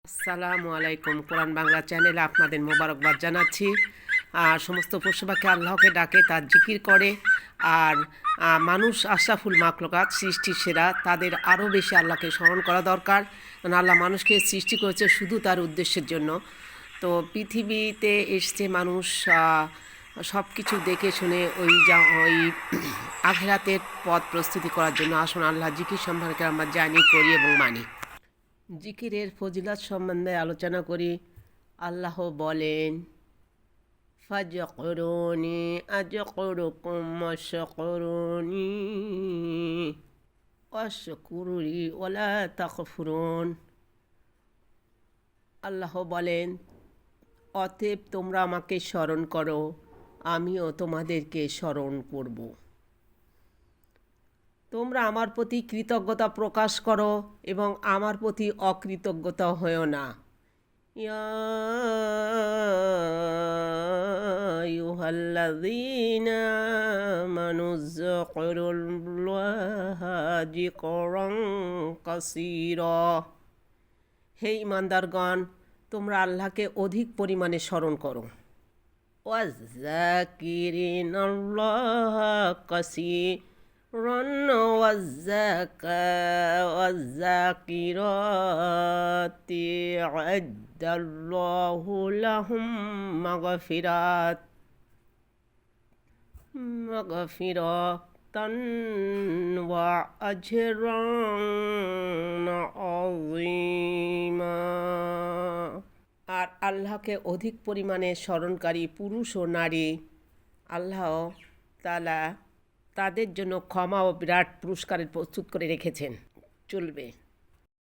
আসসালামু আলাইকুম। কোরআন বাংলা চ্যানেলে আপনাদের মোবারকবাদ জানাচ্ছি। সমস্ত পশুপাখি আল্লাহকে ডাকে, তার জিকির করে। আর মানুষ আশরাফুল মাখলুকাত, সৃষ্টির সেরা, তাদের আরও বেশি আল্লাহকে স্মরণ করা দরকার। কারণ আল্লাহ মানুষকে সৃষ্টি করেছে শুধু তার উদ্দেশ্যের জন্য। তো পৃথিবীতে এসছে মানুষ সব কিছু দেখে শুনে ওই আখিরাতের পথ প্রস্তুতি করার জন্য। আসুন আল্লাহ জিকির সম্পর্কে আমরা জানি, করি এবং মানি। জিকিরের ফজিলত সম্বন্ধে আলোচনা করি। আল্লাহ বলেন, ফাজকুরুনি আযকুরুকুম ওয়াশকুরুনি ওয়াশকুরুলি ওয়ালা তাকফুরুন। আল্লাহ বলেন, অতএব তোমরা আমাকে স্মরণ করো, আমিও তোমাদেরকে স্মরণ করব। তোমরা আমার প্রতি কৃতজ্ঞতা প্রকাশ করো এবং আমার প্রতি অকৃতজ্ঞতা হয়েও না। ইয়া আইয়ুহাল্লাযীনা আমানু যকুরুল্লাহা যিকরান কাসীরা। হে ঈমানদারগণ, তোমরা আল্লাহকে অধিক পরিমাণে স্মরণ করো। ওয়াজ্জাকিরিনাল্লাহা কাসীরান ওয়াজ্জাকিরাতি আ'আদ্দাল্লাহু লাহুম মাগফিরাতান ওয়া আজরান আযীমা। আর আল্লাহকে অধিক পরিমাণে স্মরণকারী পুরুষ ও নারী আল্লাহ তাআলা তাদের জন্য ক্ষমা ও বিরাট পুরস্কারের প্রস্তুত করে রেখেছেন। চলবে।